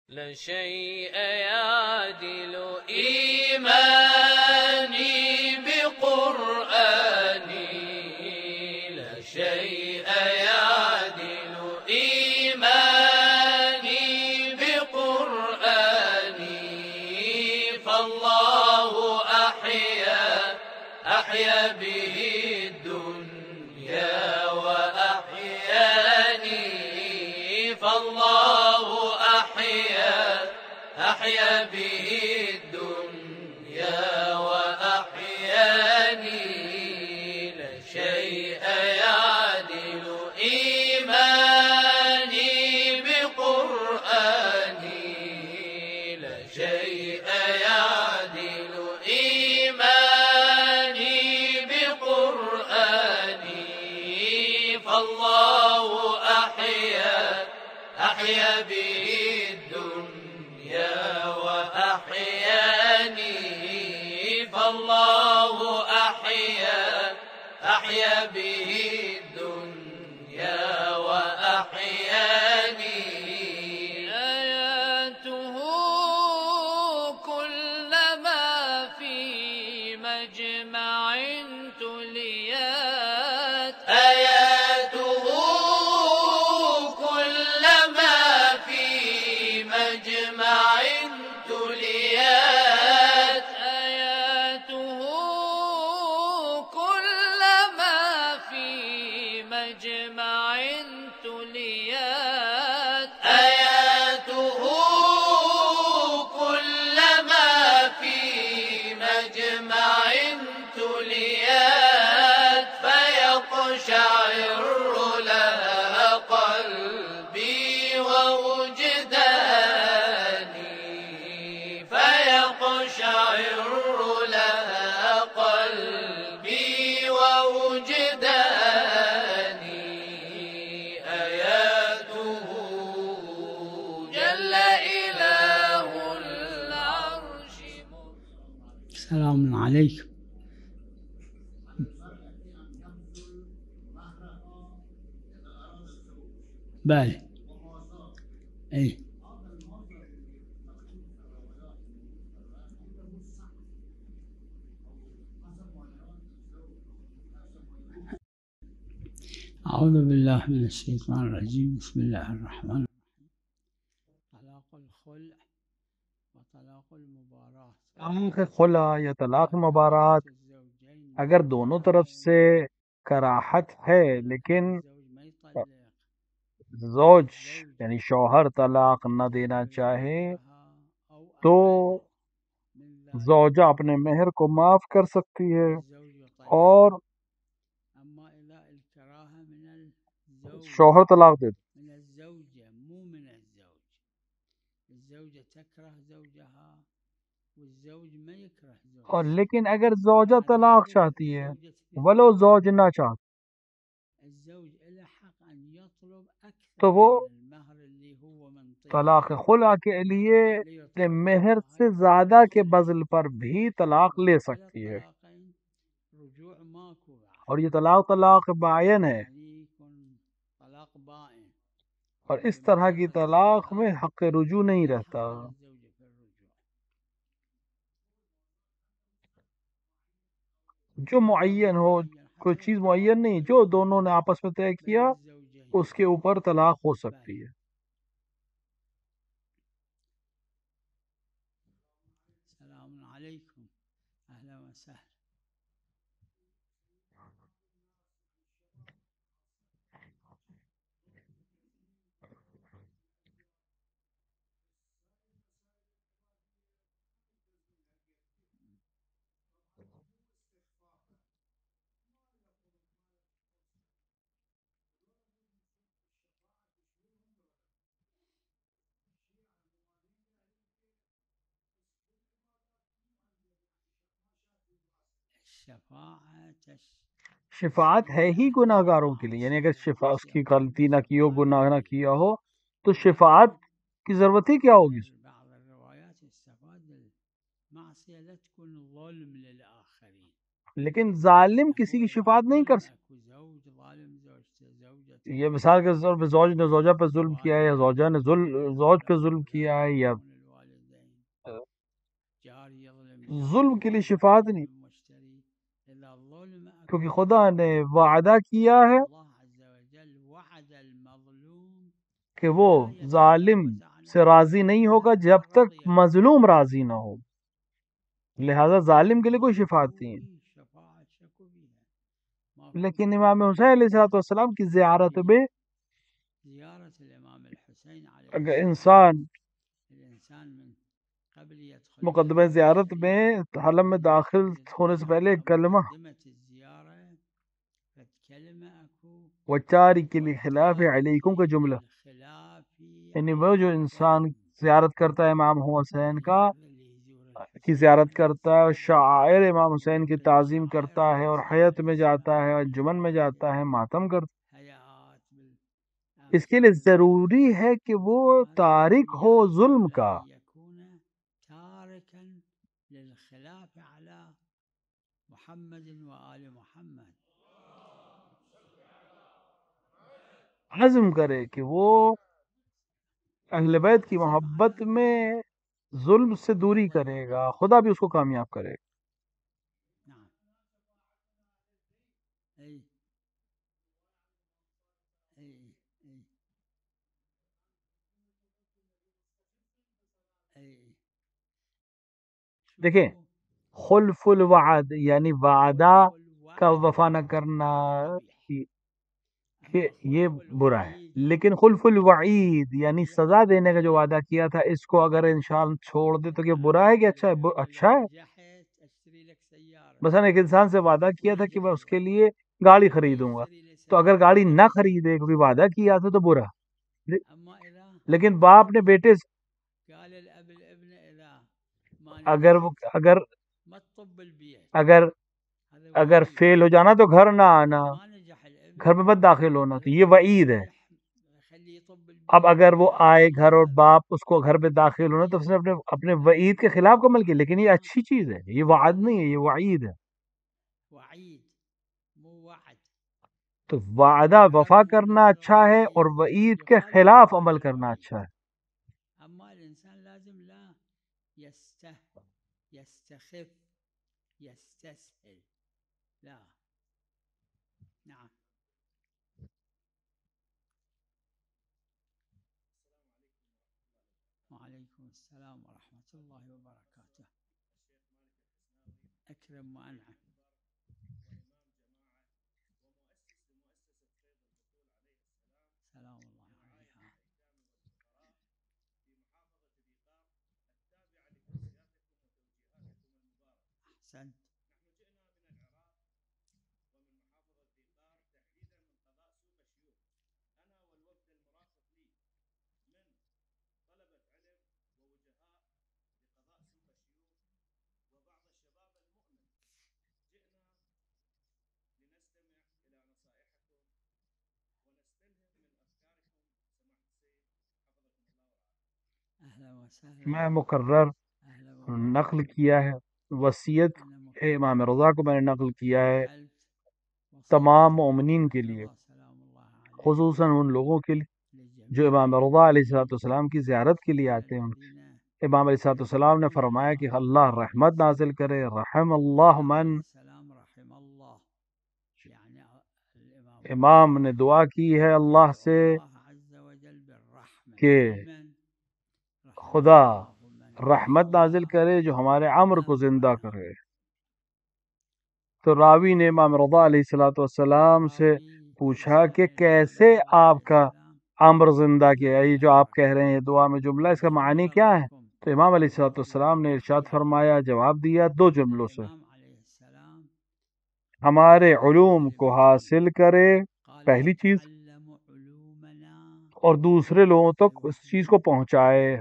لا شيء يعدل إيماني بقرآني، لا شيء يعدل إيماني بقرآني، فالله أحيا به الدنيا وأحياني، فالله أحيا به الدنيا وأحياني، لا شيء يعدل إيماني بقرآني، لا شيء يعدل إيماني بقرآني، فالله أحيا به الدنيا وأحياني، فالله أحيا به الدنيا وأحياني. آياته كلما في مجمع تليات، آياته كلما في مجمع تليات، آياته كلما في مجمع تليات، آياته كلما في مجمع تليات، فيقشعر لها قلبي ووجداني، فيقشعر لها قلبي ووجداني، آياته جل إله العرش. السلام عليكم. بله اي أعوذ بالله من الشيطان الرجيم. بسم الله الرحمن الرحيم. طلاق الخلع وطلاق المباراة. طلاق خلع یا طلاق مبارات اگر دونوں طرف سے کراہت ہے لیکن زوج یعنی شوہر طلاق نہ دینا چاہے تو زوجہ اپنے مہر کو معاف کر سکتی ہے، اور شوہر طلاق دے دے. اور لیکن اگر زوجہ طلاق چاہتی ہے ولو زوج نہ چاہتا تو وہ طلاق خلع کے لیے مہر سے زیادہ کے بذل پر بھی طلاق لے سکتی ہے، اور یہ طلاق بائن ہے، اور اس طرح کی طلاق میں حق رجوع نہیں رہتا. جو معین ہو، کوئی چیز معین نہیں، جو دونوں نے آپس میں طے کیا اس کے اوپر طلاق ہو سکتی ہے. السلام علیکم، اہلا وسہلا. شفاعت ہے ہی گناہ گاروں کے لیے، یعنی اگر اس کی غلطی نہ کی ہو، گناہ نہ کیا ہو تو شفاعت کی ضرورت ہی کیا ہوگی. لیکن ظالم کسی کی شفاعت نہیں کر سکتا. یہ مثال کے طور پہ زوج نے زوجہ پہ ظلم کیا ہے، یا زوجہ نے زوج پہ ظلم کیا ہے، یا ظلم کے لیے شفاعت نہیں، کیونکہ خدا نے وعدہ کیا ہے کہ وہ ظالم سے راضی نہیں ہوگا جب تک مظلوم راضی نہ ہو، لہذا ظالم کے لیے کوئی شفاعت نہیں ہے۔ لیکن امام حسین علیہ السلام کی زیارت میں اگر انسان مقدمہ زیارت میں حرم میں داخل ہونے سے پہلے ایک کلمہ وچاری کے لیے خلاف علیکم کا جملہ، یعنی وہ جو انسان زیارت کرتا ہے امام حسین کی زیارت کرتا ہے اور شاعر امام حسین کی تعظیم کرتا ہے اور حیات میں جاتا ہے اور انجمن میں جاتا ہے، ماتم کرتا ہے، اس کے لیے ضروری ہے کہ وہ تارک ہو ظلم کا، عزم کرے کہ وہ اہل بیت کی محبت میں ظلم سے دوری کرے گا، خدا بھی اس کو کامیاب کرے گا۔ دیکھیں، خلف الوعد یعنی وعدہ کا وفا نہ کرنا کہ یہ برا ہے، لیکن خلف الوعید یعنی سزا دینے کا جو وعدہ کیا تھا، اس کو اگر انسان چھوڑ دے تو یہ برا ہے کہ اچھا ہے؟ اچھا ہے۔ مثلا ایک انسان سے وعدہ کیا تھا کہ میں اس کے لیے گاڑی خریدوں گا، تو اگر گاڑی نہ خریدے کیونکہ وعدہ کیا تھا تو برا، لیکن باپ نے بیٹے اگر اگر فیل ہو جانا تو گھر نہ آنا، گھر میں مت داخل ہونا، تو یہ وعید ہے۔ اب اگر وہ آئے گھر اور باپ اس کو گھر میں داخل ہونا، تو اس نے اپنے وعید کے خلاف عمل کیا، لیکن یہ اچھی چیز ہے، یہ وعد نہیں ہے، یہ وعید ہے۔ تو وعدہ وفا کرنا اچھا ہے اور وعید کے خلاف عمل کرنا اچھا ہے۔ وعلیکم السلام ورحمۃ اللہ وبرکاتہ۔ اکرم وانعم۔ سلام اللہ علیہ۔ احسنت۔ میں مقرر نقل کیا ہے، وصیت امام رضا کو میں نے نقل کیا ہے تمام مومنین کے لیے، خصوصاً ان لوگوں کے لیے جو امام رضا علیہ السلام کی زیارت کے لیے آتے ہیں۔ امام علیہ السلام نے فرمایا کہ اللہ رحمت نازل کرے، رحم اللہ من، امام نے دعا کی ہے اللہ سے کہ خدا رحمت نازل کرے جو ہمارے عمر کو زندہ کرے۔ تو راوی نے امام رضا علیہ السلام سے پوچھا کہ کیسے آپ کا عمر زندہ کیا، یہ جو آپ کہہ رہے ہیں دعا میں جملہ، اس کا معنی کیا ہے؟ تو امام علیہ السلام نے ارشاد فرمایا، جواب دیا دو جملوں سے، ہمارے علوم کو حاصل کرے پہلی چیز، اور دوسرے لوگوں تک اس چیز کو پہنچائے۔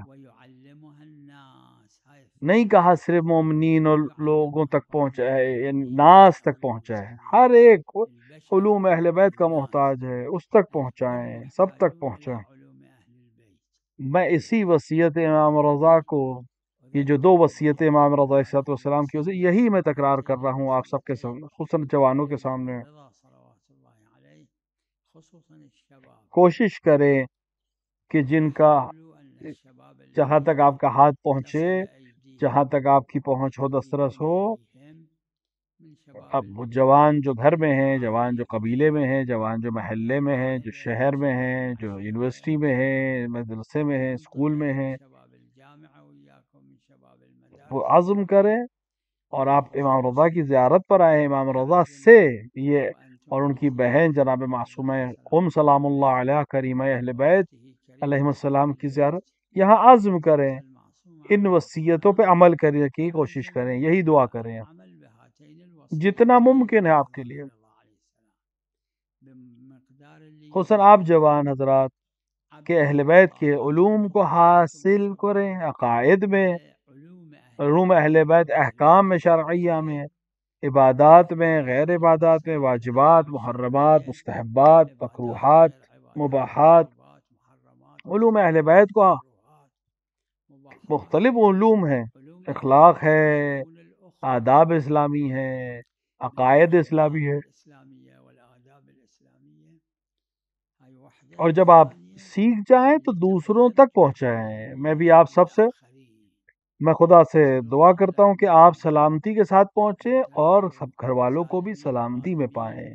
نہیں کہا صرف مومنین اور لوگوں تک پہنچائے، یعنی ناس تک پہنچائے، ہر ایک علوم اہل بیت کا محتاج ہے، اس تک پہنچائیں، سب تک پہنچائیں۔ میں اسی وصیت امام رضا کو، یہ جو دو وصیت امام رضا علیہ السلام کی، یہی میں تکرار کر رہا ہوں آپ سب کے سامنے، خصوصاً جوانوں کے سامنے۔ خصوصا الشباب کوشش کریں کہ جن کا حاولوا أن الشباب جہاں تک آپ کا ہاتھ پہنچے، تصل أيديهم جہاں تک آپ کی پہنچ ہو دسترس ہو، إليهم من شباب اب وہ جوان جو گھر میں ہیں، المجتمع جوان جو قبیلے میں ہیں، جوان جو محلے میں ہیں، جو شہر میں ہیں، جو یونیورسٹی میں ہیں، مدرسے میں ہیں، اسکول میں ہیں، شباب الجامعة وإياكم من شباب المدارس وہ عزم کریں اور آپ امام رضا کی زیارت پر آئے. امام رضا سے یہ اور ان کی بہن جناب معصومہ سلام اللہ علیہ کریمہ اہل بیت علیہم السلام کی زیارت یہاں عزم کریں، ان وصیتوں پہ عمل کرنے کی کوشش کریں، یہی دعا کریں جتنا ممکن ہے آپ کے لیے. خصوصاً آپ جوان حضرات کہ اہل بیت کے علوم کو حاصل کریں، عقائد میں، علوم اہل بیت، احکام میں، شرعیہ میں، عبادات میں، غیر عبادات میں، واجبات، محرمات، مستحبات، مکروہات، مباحات. علوم اہل بیت کو مختلف علوم ہیں، اخلاق ہے، آداب اسلامی ہے، عقائد اسلامی ہے. اور جب آپ سیکھ جائیں تو دوسروں تک پہنچائیں. میں بھی آپ سب سے، میں خدا سے دعا کرتا ہوں کہ آپ سلامتی کے ساتھ پہنچیں اور سب گھر والوں کو بھی سلامتی میں پائیں.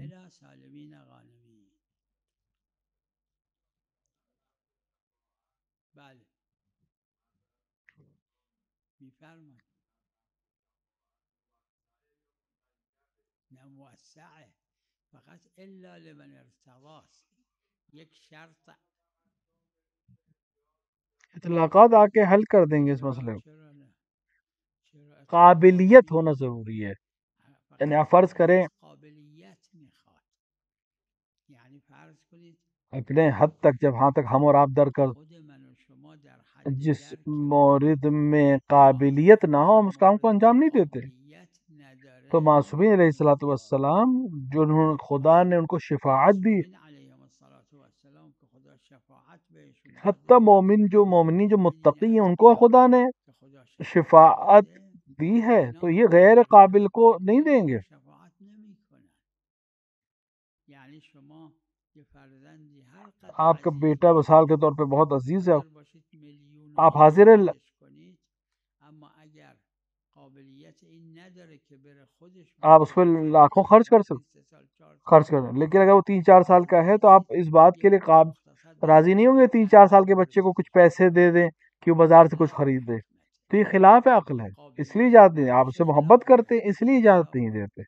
اطلاقات آ کے حل کر دیں گے اس مسئلے کو. قابلیت ہونا ضروری ہے. یعنی آپ فرض کریں اپنے حد تک، جب ہاں تک ہم اور آپ در کر جس مورد میں قابلیت نہ ہو ہم اس کام کو انجام نہیں دیتے. تو معصومین علیہ الصلوۃ والسلام جو خدا نے ان کو شفاعت دی، حتیٰ مومنی جو متقی ہیں ان کو خدا نے شفاعت دی ہے، تو یہ غیر قابل کو نہیں دیں گے. آپ کا بیٹا مثال کے طور پہ بہت عزیز ہے، آپ حاضر آپ اس پہ لاکھوں خرچ کر دیں، لیکن اگر وہ 3-4 سال کا ہے تو آپ اس بات کے لیے راضی نہیں ہوں گے 3-4 سال کے بچے کو کچھ پیسے دے دیں کہ وہ بازار سے کچھ خرید دے. تو یہ خلاف عقل ہے، اس لیے اجازت نہیں. آپ اس سے محبت کرتے ہیں اس لیے اجازت نہیں دیتے.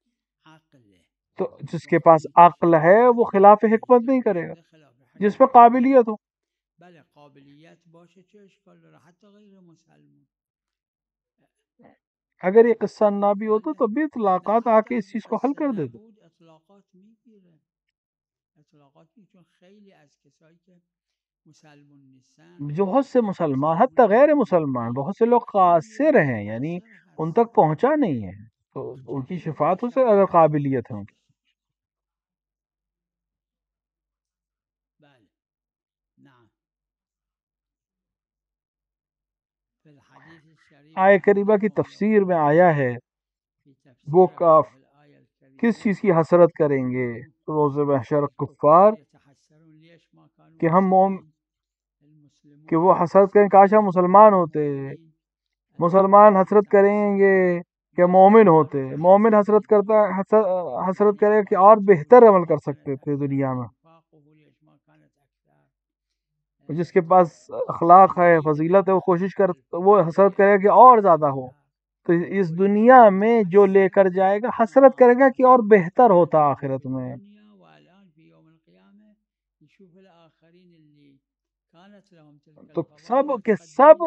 تو جس کے پاس عقل ہے وہ خلاف حکمت نہیں کرے گا، جس پہ قابلیت ہو. اگر یہ قصہ نہ بھی ہوتا تو بھی اطلاقات آ کے اس چیز کو حل کر دیتے. بہت سے مسلمان، حتی غیر مسلمان، بہت سے لوگ قاصر ہیں، یعنی ان تک پہنچا نہیں ہے، تو ان کی شفاعت سے اگر قابلیت ہے ان کی. آیہ کریمہ کی تفسیر میں آیا ہے وہ کس چیز کی حسرت کریں گے روز محشر کفار، کہ کہ وہ حسرت کریں کاش ہم مسلمان ہوتے. مسلمان حسرت کریں گے کہ مومن ہوتے. مومن حسرت کرے کہ اور بہتر عمل کر سکتے تھے دنیا میں. جس کے پاس اخلاق ہے، فضیلت ہے، وہ کوشش وہ حسرت کرے گا کہ اور زیادہ ہو. تو اس دنیا میں جو لے کر جائے گا حسرت کرے گا کہ اور بہتر ہوتا آخرت میں. تو سب کے سب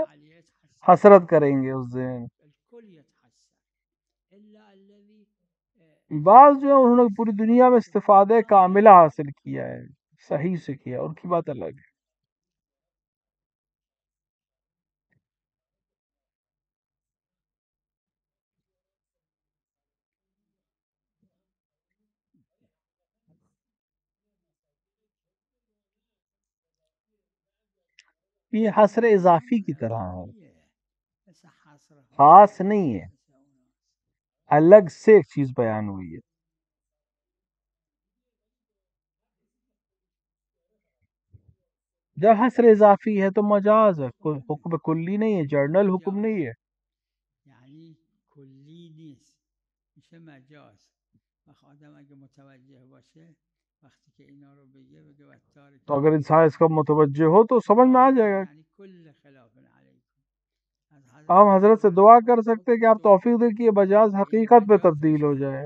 حسرت کریں گے اس دن. بعض جو انہوں نے پوری دنیا میں استفادہ کاملہ حاصل کیا ہے، صحیح سے کیا، ان کی بات الگ ہے. یہ حسر اضافی کی طرح ہے، خاص نہیں ہے، الگ سے ایک چیز بیان ہوئی ہے. جب حصر اضافی ہے تو مجاز ہے، کوئی حکم کلی نہیں ہے، جرنل حکم نہیں ہے. یعنی کلی نیست، میشه مجاز. وقت آدم اگه متوجه باشه وقتی که اینا رو بگه وقتاری تو اگر انسان اس کا متوجہ ہو تو سمجھ میں آ جائے گا. یعنی کل خلاف علیکم. آپ حضرت سے دعا کر سکتے ہیں کہ آپ توفیق دیں کہ یہ مجاز حقیقت پہ تبدیل ہو جائے.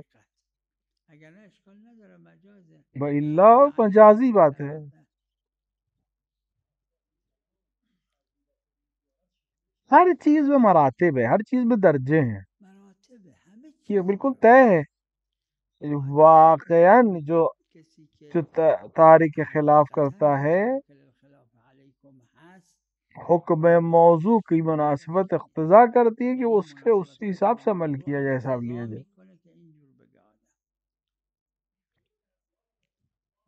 اگر نه اشکال نداره مجازه. وَإِلَّا مجازی بات ہے. ہر چیز میں مراتب ہے، ہر چیز میں درجے ہیں، مراتب همه یہ چیز بالکل طے ہے. واقعاً جو کسی که جو تاریخ کے خلاف کرتا ہے، خلاف علیکم هست حکم موضوع کی مناسبت اقتضا کرتی ہے کہ اس کے اس حساب سے عمل کیا جائے، حساب لیا جائے. میکنه که اینجور بگه آدم.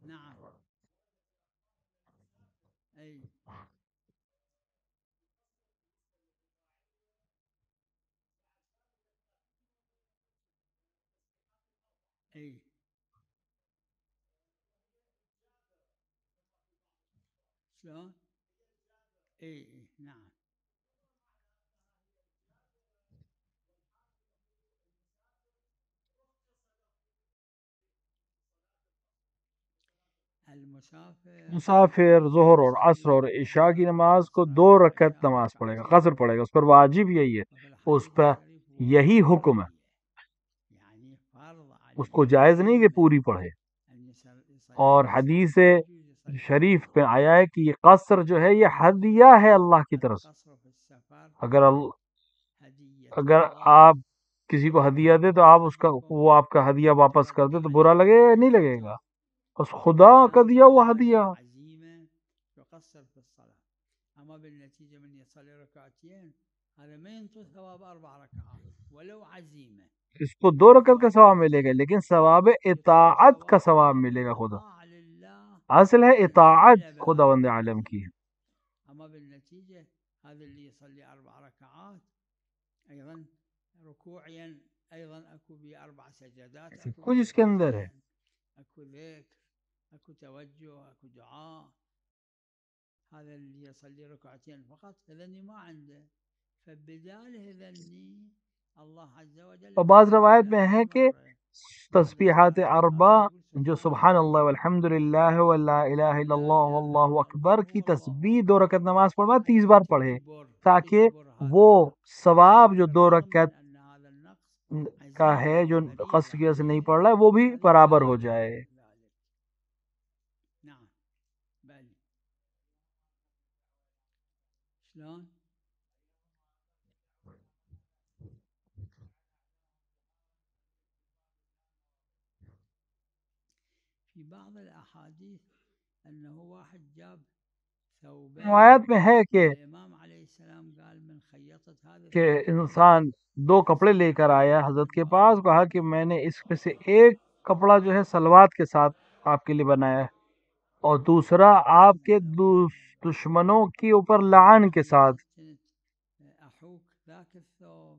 نعم. ای ای شلون؟ ای نعم. مسافر ظہر اور عصر اور عشاء کی نماز کو 2 رکعت نماز پڑھے گا، قصر پڑھے گا، اس پر واجب یہی ہے، اس پر یہی حکم ہے، اس کو جائز نہیں کہ پوری پڑھے. اور حدیث شریف پہ آیا ہے کہ یہ قصر جو ہے یہ ہدیہ ہے اللہ کی طرف سے. اگر آپ کسی کو ہدیہ دے تو آپ وہ آپ کا ہدیہ واپس کر دے تو برا لگے گا یا نہیں لگے گا؟ بس خدا کا دیا ہوا ہدیہ. يقصر في الصلاة أما بالنتيجة من يصلي ركعتين هذا ما ينطي ثواب 4 ركعات ولو عزيمة. اس کو 2 رکعت کا ثواب ملے گا لیکن ثواب اطاعت کا ثواب ملے گا. خدا اصل ہے اطاعت خداوند عالم کی. أما بالنتيجة هذا اللي يصلي 4 ركعات أيضا ركوعيا أيضا أكو ب4 سجدات، کچھ اس کے اندر ہے. أكو ذكر، أكو توجه، أكو دعاء. هذا اللي يصلي ركعتين فقط هذني ما عنده، فبداله هذني الله عز وجل. اور بعض روایت میں ہے کہ تسبیحات اربع جو سبحان اللہ والحمد للہ ولا الہ الا اللہ واللہ اکبر کی تسبیح 2 رکعت نماز پڑھوا 30 بار پڑھے تاکہ وہ ثواب جو 2 رکعت کا ہے جو قصر کی وجہ سے نہیں پڑھ رہا ہے وہ بھی برابر ہو جائے. نعم بله. شلون؟ في بعض الأحاديث أنه واحد جاب ثوبين روایت میں ہے کہ الإمام عليه السلام قال من خيطت هذا کہ انسان 2 کپڑے لے کر آیا حضرت کے پاس، کہا کہ میں نے اس میں سے ایک کپڑا جو ہے سلوات کے ساتھ آپ کے لیے بنایا ہے اور دوسرا آپ کے دشمنوں کے اوپر لعن کے ساتھ. أحوك ذاك الثوب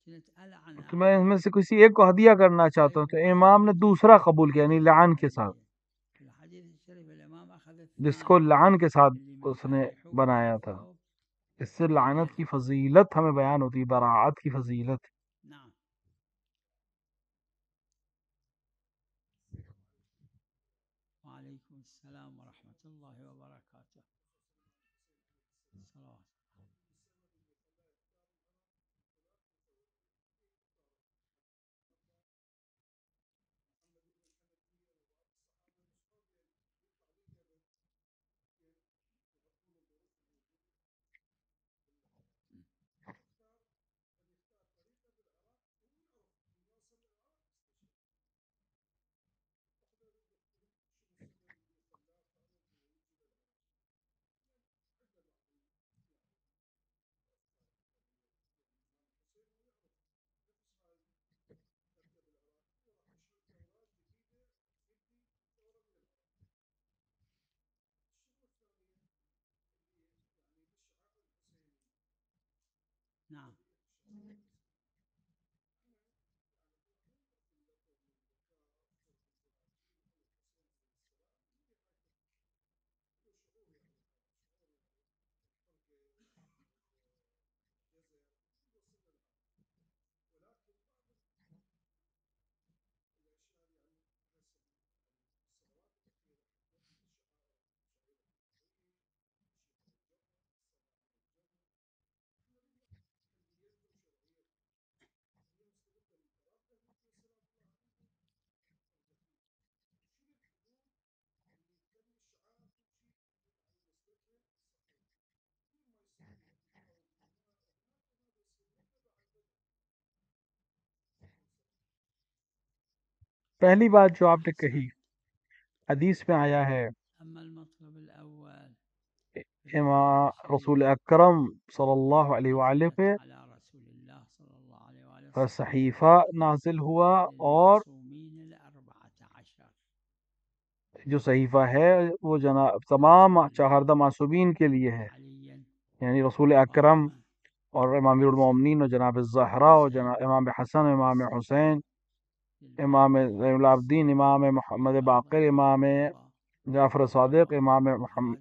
كنت ألعن تو میں ان میں سے کسی ایک کو ہدیہ کرنا چاہتا ہوں، تو امام نے دوسرا قبول کیا یعنی لعن کے ساتھ، الحديث الشريف الإمام أخذ جس کو لعن کے ساتھ اللي من اس نے كان يحوك بنایا ذاك تھا. الثوب. اس سے لعنت کی فضیلت ہمیں بیان ہوتی ہے، براعت کی فضیلت. نعم. وعليكم السلام ورحمة الله وبركاته. صلوات. نعم. پہلی بات جو آپ نے کہی حدیث میں آیا ہے أما المطلب الأول امام رسول اکرم صلی اللہ علیہ وآلہ پہ على رسول الله صلى الله عليه وآله وسلم صحیفہ نازل ہوا اور للمعصومين ال14 جو صحیفہ ہے وہ جناب تمام 14 معصومین کے لیے ہے، علي یعنی رسول اکرم اور امام المومنین اور جناب الزہرا اور جناب امام حسن، امام حسین، امام زین العابدین، امام محمد باقر، امام جعفر صادق، امام محمد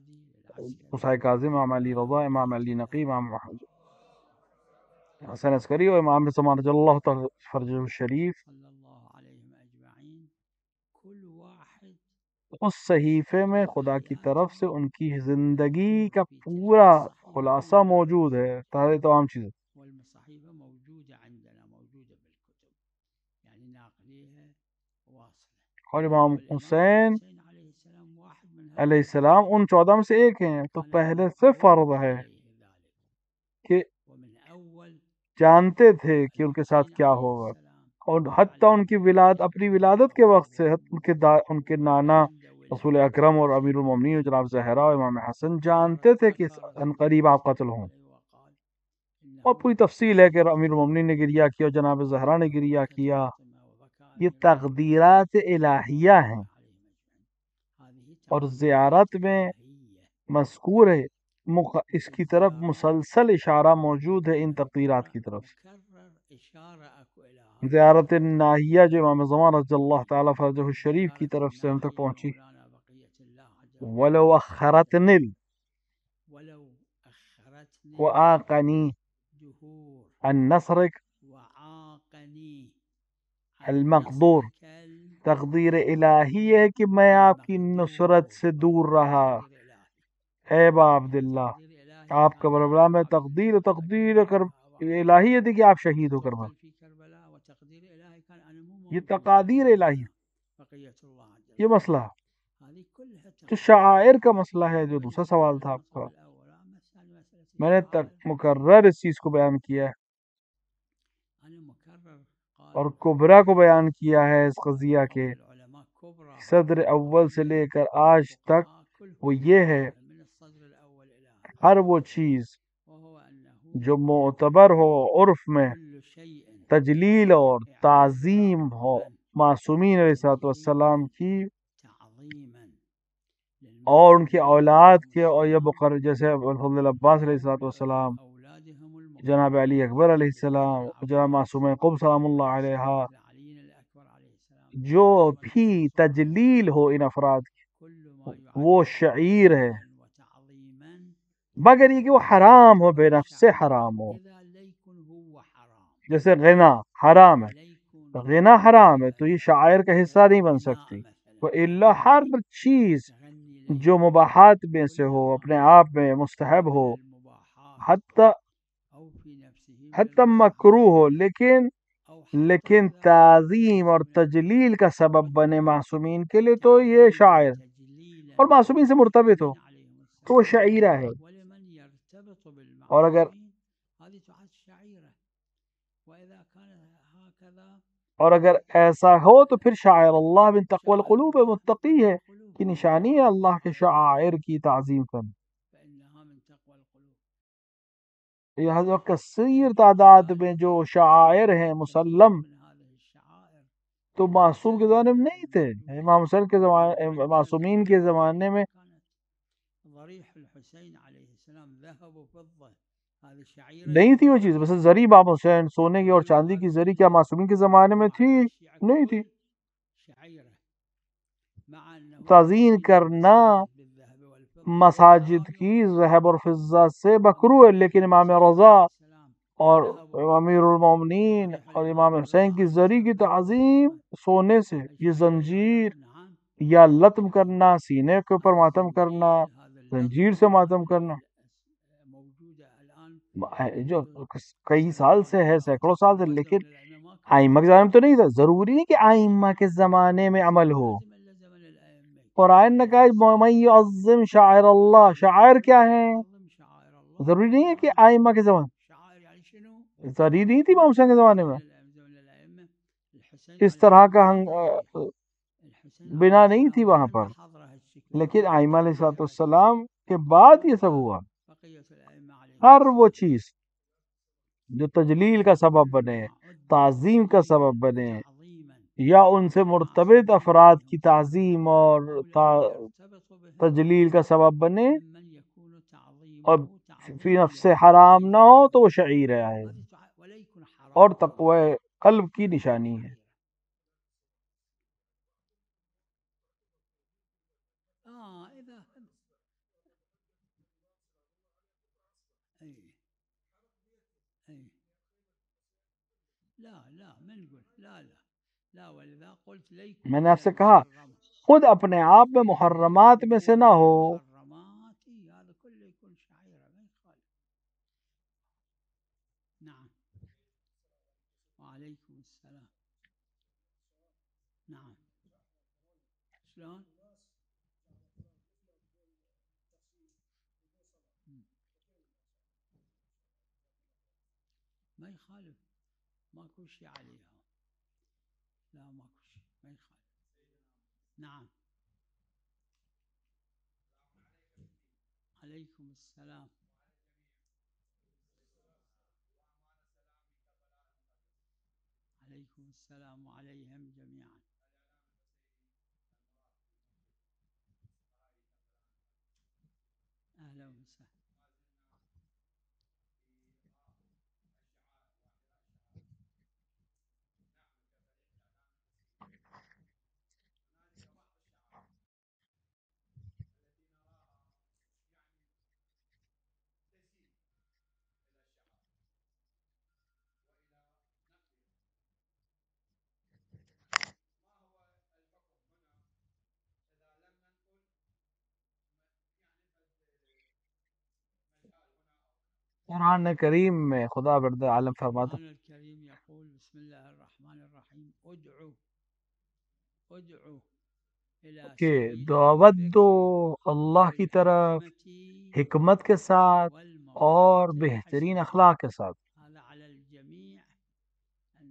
موسیٰ کاظم، امام علی رضا، امام علی نقی، امام حسن عسکری اور امام سمان رضی اللہ تعالی فرجہ الشریف، صلى الله عليهم أجمعين كل واحد اس صحیفے میں خدا کی طرف سے ان کی زندگی کا پورا خلاصہ موجود ہے، تمام چیزیں. والمصاحيف موجودة عندنا موجودة بالكتب يعني ناقليها واصلة. اور امام حسین حسين عليه السلام واحد من علیہ السلام ان 14 میں سے ایک ہیں، تو پہلے سے فرض ہے کہ ومن أول جانتے تھے کہ ان کے ساتھ کیا ہوگا، اور حتیٰ ان کی اپنی ولادت کے وقت سے ان کے نانا رسول اکرم اور امیر المومنین اور جناب زہرا اور امام حسن جانتے تھے کہ ان قریب آپ قتل ہوں، اور پوری تفصیل ہے کہ امیر المومنین نے گریہ کیا اور جناب زہرا نے گریہ کیا. یہ تقدیرات الہیہ ہیں، اور زیارت میں مذکور ہے، اس کی طرف مسلسل اشارہ موجود ہے ان تقدیرات کی طرف. زیارت ناہیہ جو امام زمان رضی اللہ تعالیٰ فرجہ الشریف کی طرف سے ہم تک پہنچی، وَلَوْ أَخَّرَتْنِي وَآقَنِي عَنْ نَصْرِكَ المقدور، تقدیر الہی ہے کہ میں آپ کی نصرت سے دور رہا. اے با عبداللہ، آپ کا کربلا میں تقدیر الہی تھی کہ آپ شہید ہو کربلا. یہ تقادیر الہی، یہ مسئلہ جو شعائر کا مسئلہ ہے، جو دوسرا سوال تھا آپ کا، میں نے مکرر اس چیز کو بیان کیا ہے اور کبرا کو بیان کیا ہے اس قضیہ کے صدر اول سے لے کر آج تک. وہ یہ ہے ہر وہ چیز جو معتبر ہو عرف میں تجلیل اور تعظیم ہو معصومین علیہ الصلوۃ والسلام کی اور ان کی اولاد کے، اور یہ جیسے فضل عباس علیہ الصلوۃ والسلام، جناب علی اکبر علیہ السلام، جناب معصوم قم سلام اللہ علیہ، جو بھی تجلیل ہو ان افراد کی وہ شعیر ہے، مگر یہ کہ وہ حرام ہو، بے نفس سے حرام ہو. جیسے غنا حرام ہے، غنا حرام ہے تو یہ شاعر کا حصہ نہیں بن سکتی. وَإِلَّا ہر چیز جو مباحات میں سے ہو، اپنے آپ میں مستحب ہو، حتی مکروہ ہو، لیکن تعظیم اور تجلیل کا سبب بنے معصومین کے لیے، تو یہ شاعر اور معصومین سے مرتبط ہو تو وہ شعیرہ ہے. اور اگر ایسا ہو تو پھر شاعر اللہ من تقوی القلوب متقی ہے، کی نشانی ہے اللہ کے شاعر کی تعظیم کرنا. یہ کثیر تعداد میں جو شاعر ہیں مسلم تو معصوم کے زمانے میں نہیں تھے. امام حسین کے زمانے، معصومین کے زمانے میں نہیں تھی وہ چیز. بس زری امام حسین، سونے کی اور چاندی کی زری کیا معصومین کے زمانے میں تھی؟ نہیں تھی. تعظیم کرنا مساجد کی ذهب اور فضہ سے مکروہ ہے، لیکن امام رضا اور امیر المومنین اور امام حسین کی زری کی تعظیم سونے سے، یہ زنجیر یا لطم کرنا، سینے کے اوپر ماتم کرنا، زنجیر سے ماتم کرنا، جو کئی سال سے ہے، سینکڑوں سال سے، لیکن ائمہ کے زمانے میں تو نہیں تھا. ضروری نہیں کہ ائمہ کے زمانے میں عمل ہو. قرآن نے کہا وَمَن يُعَظِّمْ شَعَائِرَ اللَّهِ، شاعر کیا ہیں؟ ضروری نہیں ہے کہ ائمہ کے زمانے، ضروری نہیں تھی امام حسین کے زمانے میں. اس طرح کا بنا نہیں تھی وہاں پر، لیکن ائمہ علیہ السلام کے بعد یہ سب ہوا. ہر وہ چیز جو تجلیل کا سبب بنے، تعظیم کا سبب بنے، یا ان سے مرتبط افراد کی تعظیم اور تجلیل کا سبب بنے اور فی نفس حرام نہ ہو، تو وہ شعیر ہے اور تقوی قلب کی نشانی ہے. میں نے آپ سے کہا خود اپنے آپ میں محرمات میں سے نہ ہو. نعم وعليكم السلام. نعم شلون؟ ما يخالف، ماكو شيء عليها، لا ماكو شيء ما يخالف. نعم عليكم السلام. عليكم السلام وعليهم جميعا. أهلا وسهلا. قرآن کریم میں خدا برد عالم فرماتا القرآن الكريم يقول بسم الله الرحمن الرحيم ادعو إلى کہ سبيل دعوت دو ربك اللہ کی طرف بالحكمة حکمت کے ساتھ اور والموعظة بہترین الحسنة. اخلاق کے ساتھ، هذا على الجميع أن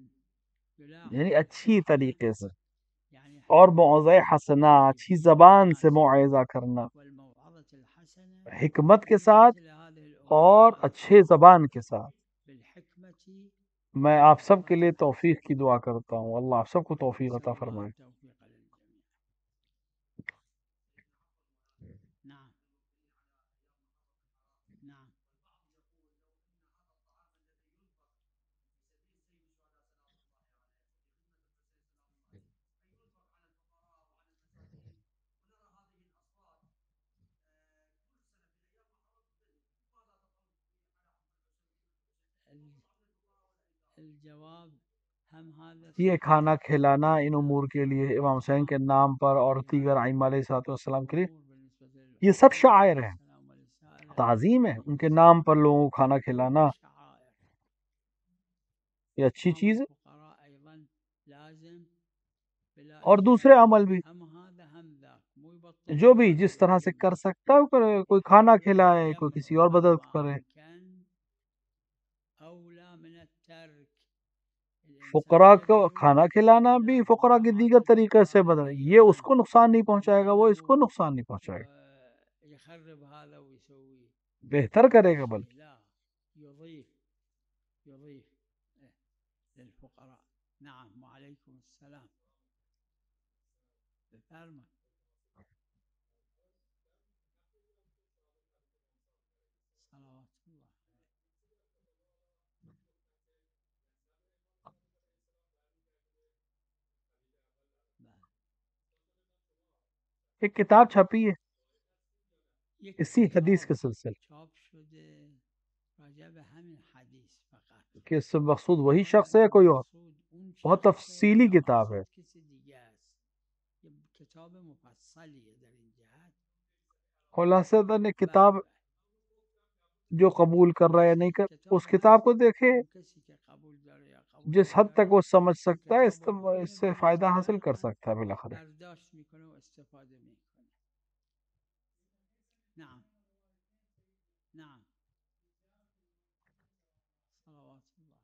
یعنی يلاحظ اچھی الحكمة، طریقے سے، يعني اور موعظہ حسنہ اچھی زبان سے موعظہ کرنا، والموعظة الحسنة حکمت کے في ساتھ مثل هذه الأمور اور اچھے زبان کے ساتھ. بالحكمة. میں آپ سب کے لیے توفیق کی دعا کرتا ہوں، اللہ آپ سب کو توفیق عطا نسأل الله فرمائے. التوفيق للجميع. نعم نعم الجواب ہم هذا یہ کھانا کھلانا ان امور کے لیے امام حسین کے نام پر اور دیگر ائمہ علیہ السلام کے لیے، یہ سب شعائر ہیں، تعظیم ہے. ان کے نام پر لوگوں کو کھانا کھلانا یہ اچھی چیز ہے. اور دوسرے عمل بھی جو بھی جس طرح سے کر سکتا ہے وہ کرے، کوئی کھانا کھلائے، کوئی کسی اور مدد کرے. فقراء کو کھانا کھلانا بھی فقراء کے دیگر طریقے سے بدل، یہ اس کو نقصان نہیں پہنچائے گا، وہ اس کو نقصان نہیں پہنچائے گا، بہتر کرے گا بلکہ. يضيف للفقراء. نعم وعليكم السلام. بفرمایید. صلوات الله. ایک کتاب چھپی ہے اسی حدیث کے سلسلے چاپ شده راجع به همین حدیث فقط کہ اس سے مقصود وہی شخص ہے کوئی اور. بہت تفصیلی کتاب ہے. کسی دیگه است. یہ کتاب مفصلیه در این جهت. خلاصہ نے کتاب جو قبول کر رہا ہے یا نہیں کر، اس کتاب کو دیکھے، کسی که قبول داره یا قبول جس حد نداره تک وہ سمجھ سکتا ہے کتاب رو اس سے فائدہ حاصل کر سکتا ہے بالاخره. برداشت میکنه و استفاده میکنه. نعم نعم صلوات الله.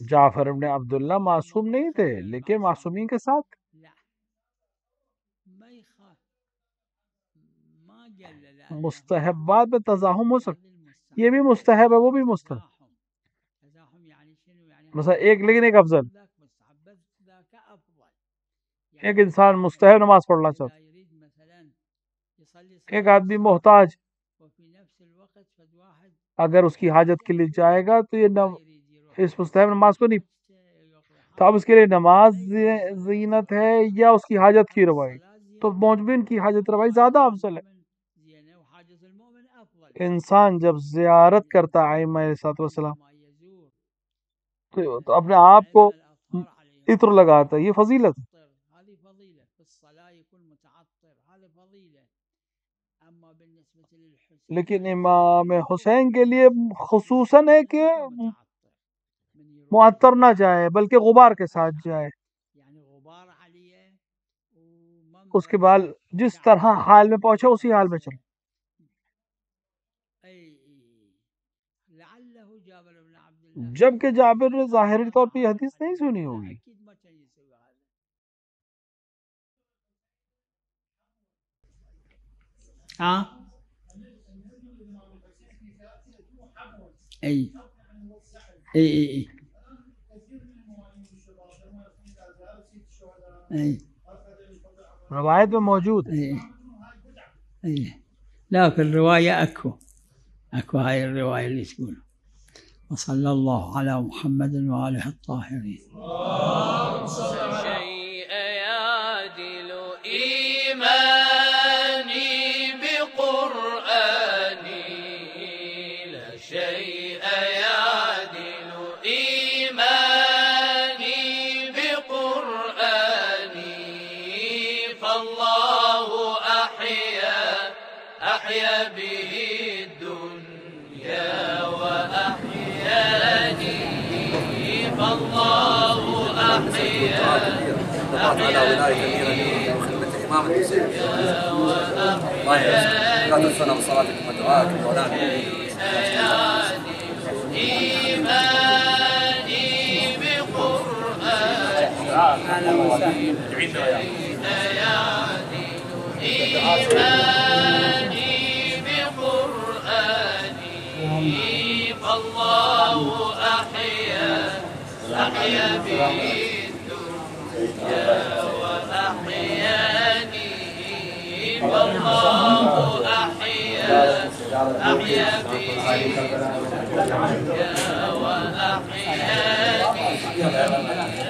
جعفر ابن عبداللہ معصوم نہیں تھے، لیکن معصومین کے ساتھ مستحبات میں تزاحم ہو سکتا، یہ بھی مستحب ہے وہ بھی مستحب، مثلا ایک لیکن ایک افضل، ایک انسان مستحب نماز پڑھنا چاہتا، ایک آدمی محتاج اگر اس کی حاجت کے لیے جائے گا تو یہ اس مستحب نماز کو نہیں، تو اب اس کے لیے نماز زینت ہے یا اس کی حاجت کی روائی، تو موجبین کی حاجت روائی زیادہ افضل ہے۔ انسان جب زیارت کرتا ہے ائمہ علیہ الصلوۃ والسلام تو اپنے آپ کو عطر لگاتا ہے، یہ فضیلت ہے۔ لیکن امام حسین کے لیے خصوصاً ہے کہ معطر نہ جائے بلکہ غبار کے ساتھ جائے، اس کے بعد جس طرح حال میں پہنچے اسی حال میں چلے۔ جبکہ جابر نے ظاہری طور پہ یہ حدیث نہیں سنی ہوگی۔ ہاں روایت میں موجود لا في الرواية أكو هاي الرواية اللي تقول وصلى الله على محمد وآله الطاهرين. شيء يعدل إيماني بقرآني، لا شيء يعدل إيماني بقرآني، فالله أحيا به الدنيا وأحياني، فالله أحيا على ولاية أمير وخدمة الإمام الحسين. الله يعزك، لا تنسونا بصلاتكم ودعائكم مولانا. إيماني بقرآني، إيماني بقرآني، فالله أحيا به الدنيا وأحياني، فالله أحيا به الدنيا وأحياني.